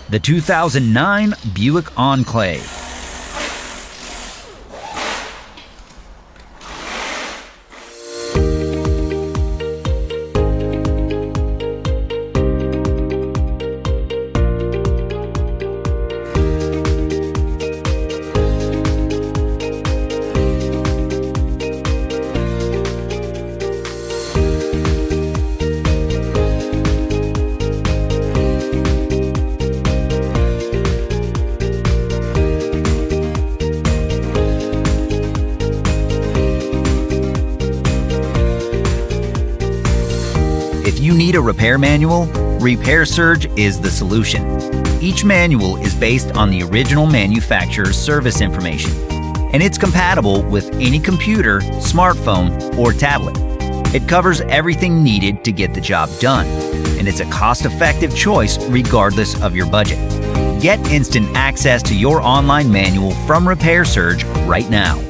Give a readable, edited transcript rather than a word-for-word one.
The 2009 Buick Enclave. If you need a repair manual, Repair Surge is the solution. Each manual is based on the original manufacturer's service information, and it's compatible with any computer, smartphone, or tablet. It covers everything needed to get the job done, and it's a cost-effective choice regardless of your budget. Get instant access to your online manual from Repair Surge right now.